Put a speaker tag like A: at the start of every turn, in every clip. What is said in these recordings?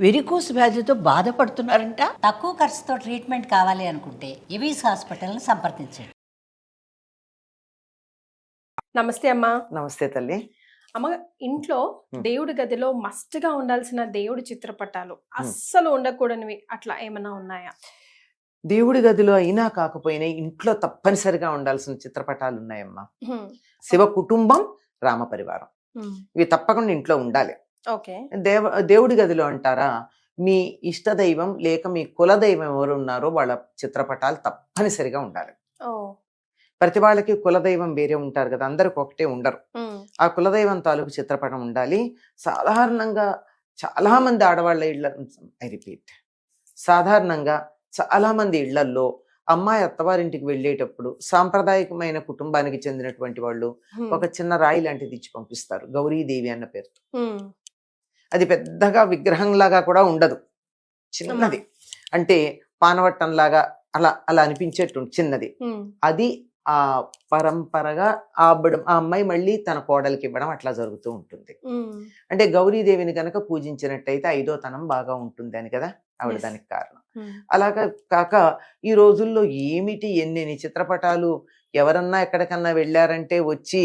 A: Varicose వ్యాధితో బాధపడుతున్నారంట.
B: తక్కువ ఖర్చుతో ట్రీట్మెంట్ కావాలి అనుకుంటే ఎవిస్ హాస్పిటల్ని సంప్రదించండి.
C: నమస్తే అమ్మా.
D: నమస్తే తల్లి.
C: అమ్మ, ఇంట్లో దేవుడి గదిలో మస్ట్గా ఉండాల్సిన దేవుడి చిత్రపటాలు అస్సలు ఉండకూడనివి అట్లా ఏమైనా ఉన్నాయా?
D: దేవుడి గదిలో అయినా కాకపోయినా ఇంట్లో తప్పనిసరిగా ఉండాల్సిన చిత్రపటాలు ఉన్నాయమ్మా. శివ కుటుంబం, రామ పరివారం, ఇవి తప్పకుండా ఇంట్లో ఉండాలి.
C: ఓకే.
D: దేవుడి గదిలో అంటారా, మీ ఇష్టదైవం లేక మీ కులదైవం ఎవరు ఉన్నారో వాళ్ళ చిత్రపటాలు తప్పనిసరిగా ఉండాలి. ప్రతి వాళ్ళకి కులదైవం వేరే ఉంటారు కదా, అందరికి ఒకటే ఉండరు. ఆ కులదైవం తాలూకు చిత్రపటం ఉండాలి. సాధారణంగా చాలా మంది ఆడవాళ్ళ ఇళ్ళ సాధారణంగా చాలా మంది ఇళ్లల్లో అమ్మాయి అత్తవారింటికి వెళ్ళేటప్పుడు సాంప్రదాయకమైన కుటుంబానికి చెందినటువంటి వాళ్ళు ఒక చిన్న రాయి లాంటిది ఇచ్చి పంపిస్తారు, గౌరీదేవి అన్న పేరుతో. అది పెద్దగా విగ్రహంలాగా కూడా ఉండదు, చిన్నది, అంటే పానవట్టంలాగా అలా అలా అనిపించేట్టు చిన్నది. అది ఆ పరంపరగా ఆ అమ్మాయి మళ్ళీ తన కోడలికి ఇవ్వడం అట్లా జరుగుతూ ఉంటుంది. అంటే గౌరీదేవిని కనుక పూజించినట్టయితే ఐదో తనం బాగా ఉంటుంది అని కదా ఆవిడ దానికి కారణం. అలాగా కాక ఈ రోజుల్లో ఏమిటి ఎన్ని చిత్రపటాలు, ఎవరన్నా ఎక్కడికన్నా వెళ్ళారంటే వచ్చి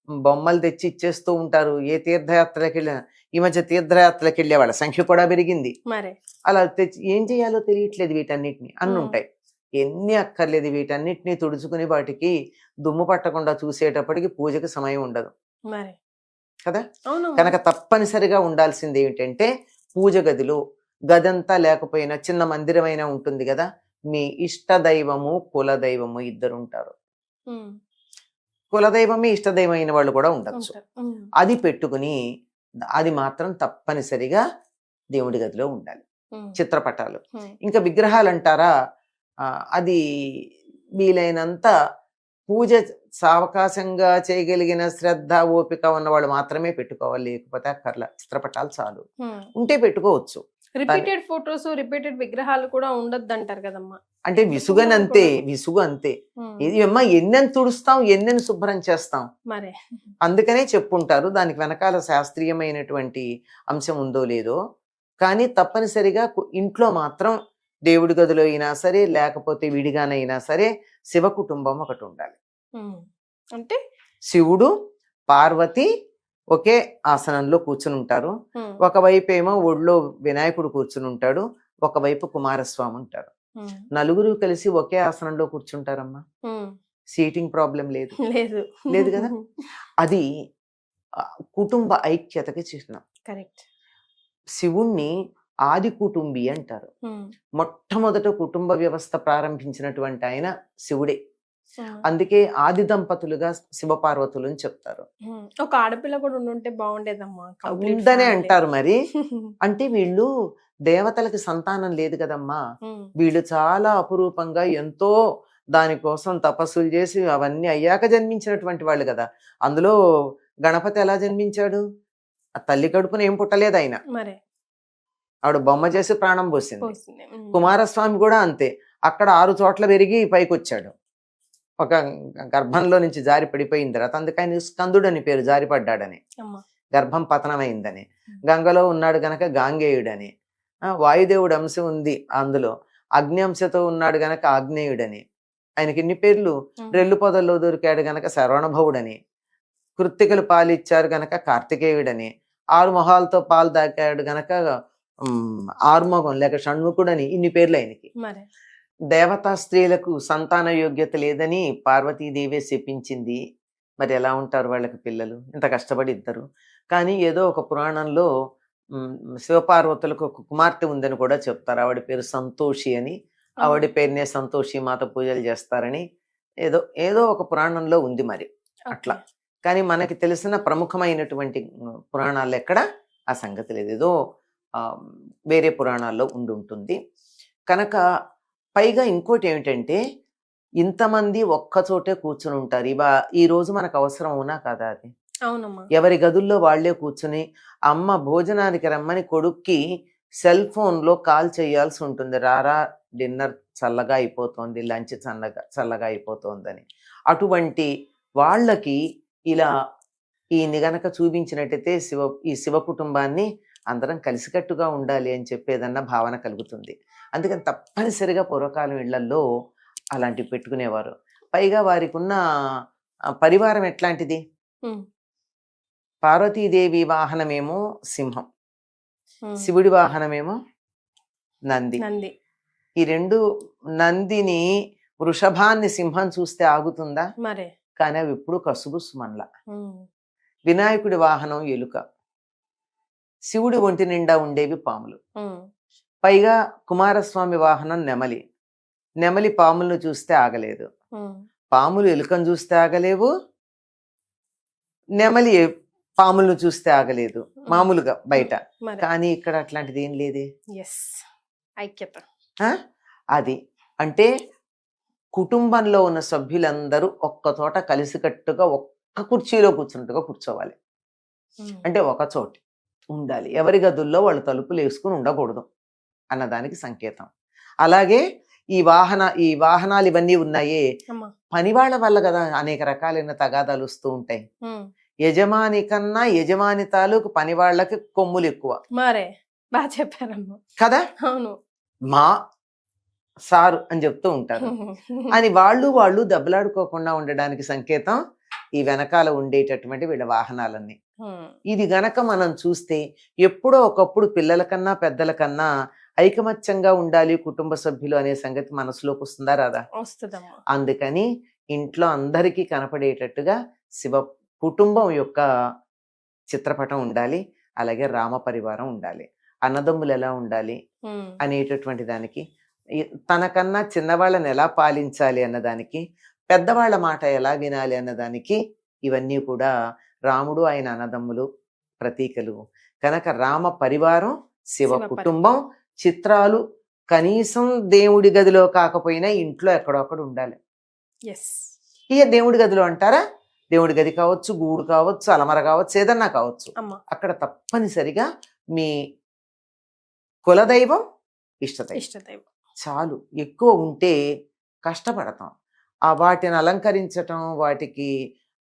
D: బొమ్మలు తెచ్చి ఇచ్చేస్తూ ఉంటారు. ఏ తీర్థయాత్రలకు వెళ్ళినా, ఈ మధ్య తీర్థయాత్రలకు వెళ్ళే వాళ్ళ సంఖ్య కూడా పెరిగింది. అలా తెచ్చి ఏం చేయాలో తెలియట్లేదు, వీటన్నిటిని అన్ని ఉంటాయి. ఎన్ని అక్కర్లేదు, వీటన్నిటిని తుడుచుకుని వాటికి దుమ్ము పట్టకుండా చూసేటప్పటికి పూజకి సమయం ఉండదు కదా. కనుక తప్పనిసరిగా ఉండాల్సింది ఏమిటంటే పూజ గదిలో, గదంతా లేకపోయినా చిన్న మందిరమైనా ఉంటుంది కదా, మీ ఇష్ట దైవము కులదైవము ఇద్దరు ఉంటారు. కులదైవమే ఇష్టదైవం అయిన వాళ్ళు కూడా ఉండొచ్చు. అది పెట్టుకుని అది మాత్రం తప్పనిసరిగా దేవుడి గదిలో ఉండాలి చిత్రపటాలు. ఇంకా విగ్రహాలు అంటారా, అది వీలైనంత పూజ సావకాశంగా చేయగలిగిన శ్రద్ధ ఓపిక ఉన్నవాళ్ళు మాత్రమే పెట్టుకోవాలి, లేకపోతే అక్కర్లా. చిత్రపటాలు చాలు, ఉంటే పెట్టుకోవచ్చు.
C: రిపీటెడ్ ఫోటోస్, రిపీటెడ్ విగ్రహాలు కూడా ఉండొద్దు అంటారు కదమ్మా.
D: అంటే విసుగనంతే, విసుగు అంతే. అమ్మా ఎన్నెన్ని తుడుస్తాం, ఎన్నెన్ని శుభ్రం చేస్తాం,
C: మరే
D: అందుకనే చెప్పుంటారు. దానికి వెనకాల శాస్త్రీయమైనటువంటి అంశం ఉందో లేదో, కానీ తప్పనిసరిగా ఇంట్లో మాత్రం దేవుడి గదిలో అయినా సరే లేకపోతే విడిగానైనా సరే శివ కుటుంబం ఒకటి ఉండాలి.
C: అంటే
D: శివుడు పార్వతి ఒకే ఆసనంలో కూర్చుని ఉంటారు. ఒకవైపు ఏమో ఒళ్ళో వినాయకుడు కూర్చుని ఉంటాడు, ఒకవైపు కుమారస్వామి ఉంటారు. నలుగురు కలిసి ఒకే ఆసనంలో కూర్చుంటారమ్మా. సీటింగ్ ప్రాబ్లం లేదు లేదు కదా. అది కుటుంబ ఐక్యతకి చిహ్నం.
C: కరెక్ట్.
D: శివుణ్ణి ఆది కుటుంబి అంటారు. మొట్టమొదట కుటుంబ వ్యవస్థ ప్రారంభించినటువంటి ఆయన శివుడే. అందుకే ఆది దంపతులుగా శివపార్వతులు అని చెప్తారు.
C: ఒక ఆడపిల్ల కూడా ఉండుంటే బాగుండేదమ్మా.
D: ఉందనే అంటారు మరి. అంటే వీళ్ళు దేవతలకి సంతానం లేదు కదమ్మా, వీళ్ళు చాలా అపురూపంగా ఎంతో దానికోసం తపస్సులు చేసి అవన్నీ అయ్యాక జన్మించినటువంటి వాళ్ళు కదా. అందులో గణపతి ఎలా జన్మించాడు, ఆ తల్లి కడుపున ఏం పుట్టలేదు ఆయన, ఆవిడ బొమ్మ చేసి ప్రాణం పోసింది. కుమారస్వామి కూడా అంతే, అక్కడ 6 చోట్ల పెరిగి పైకి వచ్చాడు. ఒక గర్భంలో నుంచి జారి పడిపోయిన తర్వాత అందుకని స్కందుడు అని పేరు, జారిపడ్డాడని, గర్భం పతనమైందని. గంగలో ఉన్నాడు గనక గాంగేయుడని, వాయుదేవుడు అంశ ఉంది అందులో, అగ్ని అంశతో ఉన్నాడు గనక ఆగ్నేయుడని, ఆయనకి ఇన్ని పేర్లు. రెల్లు పొదల్లో దొరికాడు గనక శరవణభవుడని, కృత్తికలు పాలిచ్చారు గనక కార్తికేయుడని, 6 మొహాలతో పాలు దాకాడు గనక ఆర్మోగం లేక షణ్ముఖుడని, ఇన్ని పేర్లు ఆయనకి. దేవతా స్త్రీలకు సంతాన యోగ్యత లేదని పార్వతీదేవే శపించింది. మరి ఎలా ఉంటారు వాళ్ళకి పిల్లలు, ఇంత కష్టపడి ఇద్దరు. కానీ ఏదో ఒక పురాణంలో శివపార్వతులకు ఒక కుమార్తె ఉందని కూడా చెప్తారు. ఆవిడ పేరు సంతోషి అని, ఆవిడ పేరునే సంతోషి మాత పూజలు చేస్తారని ఏదో ఏదో ఒక పురాణంలో ఉంది మరి అట్లా. కానీ మనకి తెలిసిన ప్రముఖమైనటువంటి పురాణాలు ఎక్కడ ఆ సంగతి లేదు, ఏదో వేరే పురాణాల్లో ఉంటుంది. కనుక పైగా ఇంకోటి ఏమిటంటే, ఇంతమంది ఒక్కచోటే కూర్చుని ఉంటారు. ఈ రోజు మనకు అవసరం అవునా కదా అది. ఎవరి గదుల్లో వాళ్లే కూర్చుని, అమ్మ భోజనానికి రమ్మని కొడుక్కి సెల్ ఫోన్లో కాల్ చేయాల్సి ఉంటుంది, రారా డిన్నర్ చల్లగా అయిపోతుంది, లంచ్ చల్లగా అయిపోతుందని. అటువంటి వాళ్ళకి ఇలా ఈయన్ని గనక చూపించినట్టయితే ఈ శివ కుటుంబాన్ని అందరం కలిసికట్టుగా ఉండాలి అని చెప్పేదన్న భావన కలుగుతుంది. అందుకని తప్పనిసరిగా పూర్వకాలం ఇళ్లల్లో అలాంటివి పెట్టుకునేవారు. పైగా వారికి ఉన్న పరివారం ఎట్లాంటిది,
C: ఉమ్,
D: పార్వతీదేవి వాహనమేమో సింహం,
C: ఉమ్.
D: శివుడి వాహనమేమో నంది.
C: నంది.
D: ఈ రెండు, నందిని వృషభాన్ని సింహం చూస్తే ఆగుతుందా?
C: మరే.
D: కానీ అవి ఎప్పుడు కసుబుసుమన్ల.
C: ఉమ్,
D: వినాయకుడి వాహనం ఎలుక, శివుడి ఒంటి నిండా ఉండేవి పాములు.
C: ఉమ్,
D: పైగా కుమారస్వామి వాహనం నెమలి, నెమలి పాములను చూస్తే ఆగలేదు,
C: ఉమ్.
D: పాములు ఎలుకను చూస్తే ఆగలేవు, నెమలి పాములను చూస్తే ఆగలేదు మామూలుగా బయట.
C: మరే.
D: కానీ ఇక్కడ అట్లాంటిది ఏం లేదే.
C: ఎస్, ఐక్యత.
D: ఆ? అది అంటే కుటుంబంలో ఉన్న సభ్యులందరూ ఒక్క చోట కలిసికట్టుగా ఒక్క కుర్చీలో కూర్చున్నట్టుగా కూర్చోవాలి.
C: ఉమ్,
D: అంటే ఒక చోటి ఉండాలి, ఎవరి గదుల్లో వాళ్ళు తలుపులు వేసుకుని ఉండకూడదు అన్నదానికి సంకేతం. అలాగే ఈ వాహనాలు ఇవన్నీ ఉన్నాయే,
C: అమ్మా.
D: పనివాళ్ల వల్ల కదా అనేక రకాలైన తగాదాలు వస్తూ ఉంటాయి.
C: ఉమ్,
D: యజమాని కన్నా యజమాని తాలూకు పనివాళ్ళకి కొమ్ములు ఎక్కువ
C: మరే. బాగా చెప్పారమ్మా.
D: కదా.
C: అవును.
D: మా సారు అని చెప్తూ ఉంటారు. అని వాళ్ళు దెబ్బలాడుకోకుండా ఉండడానికి సంకేతం ఈ వెనకాల ఉండేటటువంటి వీళ్ళ వాహనాలన్నీ.
C: ఉమ్,
D: ఇది గనక మనం చూస్తే ఎప్పుడో ఒకప్పుడు పిల్లల కన్నా పెద్దల కన్నా ఐకమత్యంగా ఉండాలి కుటుంబ సభ్యులు అనే సంగతి మనసులోకి వస్తుందా రాదా?
C: వస్తుందమ్మా.
D: అందుకని ఇంట్లో అందరికీ కనపడేటట్టుగా శివ కుటుంబం యొక్క చిత్రపటం ఉండాలి. అలాగే రామ పరివారం ఉండాలి. అన్నదమ్ములు ఎలా ఉండాలి
C: ఉమ్,
D: అనేటటువంటి దానికి, తనకన్నా చిన్నవాళ్ళని ఎలా పాలించాలి అన్నదానికి, పెద్దవాళ్ళ మాట ఎలా వినాలి అన్నదానికి, ఇవన్నీ కూడా రాముడు ఆయన అన్నదమ్ములు ప్రతీకలు. కనుక రామ పరివారం, శివ
C: శివ
D: కుటుంబం చిత్రాలు కనీసం దేవుడి గదిలో కాకపోయినా ఇంట్లో ఎక్కడొక్కడ ఉండాలి.
C: ఎస్.
D: ఇక దేవుడి గదిలో అంటారా, దేవుడి గది కావచ్చు, గూడు కావచ్చు, అలమర కావచ్చు, ఏదన్నా కావచ్చు,
C: అమ్మా.
D: అక్కడ తప్పనిసరిగా మీ కులదైవం, ఇష్టదైవం
C: ఇష్టదైవం.
D: చాలు. ఎక్కువ ఉంటే కష్టపడతాం. వాటిని అలంకరించటం, వాటికి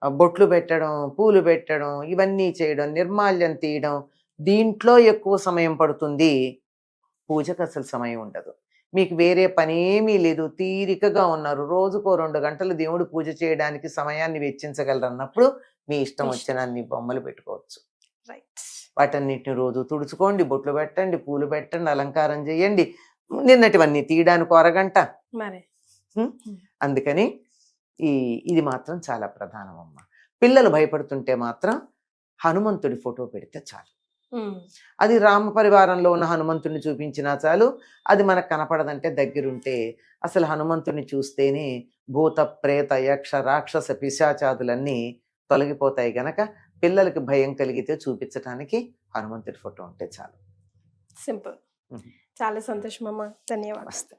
D: బొట్లు పెట్టడం, పూలు పెట్టడం, ఇవన్నీ చేయడం, నిర్మాల్యం తీయడం, దీంట్లో ఎక్కువ సమయం పడుతుంది. పూజకు అసలు సమయం ఉండదు. మీకు వేరే పనేమీ లేదు, తీరికగా ఉన్నారు, రోజుకో 2 గంటలు దేవుడు పూజ చేయడానికి సమయాన్ని వెచ్చించగలరు అన్నప్పుడు మీ ఇష్టం వచ్చిన అన్ని బొమ్మలు పెట్టుకోవచ్చు.
C: రైట్.
D: వాటన్నిటిని రోజు తుడుచుకోండి, బొట్లు పెట్టండి, పూలు పెట్టండి, అలంకారం చేయండి. నిన్నటివన్నీ తీయడానికి 1 అరగంట.
C: మరే.
D: అందుకని ఇది మాత్రం చాలా ప్రధానం అమ్మ. పిల్లలు భయపడుతుంటే మాత్రం హనుమంతుడి ఫోటో పెడితే చాలు.
C: ఉమ్,
D: అది రామ పరివారంలో ఉన్న హనుమంతుడిని చూపించినా చాలు. అది మనకు కనపడదంటే దగ్గరుంటే, అసలు హనుమంతుడిని చూస్తేనే భూత ప్రేత యక్ష రాక్షస పిశాచాదులన్నీ తొలగిపోతాయి గనక పిల్లలకి భయం కలిగితే చూపించడానికి హనుమంతుడి ఫోటో ఉంటే చాలు.
C: సింపుల్. చాలా సంతోషం అమ్మా. ధన్యవాదాలు.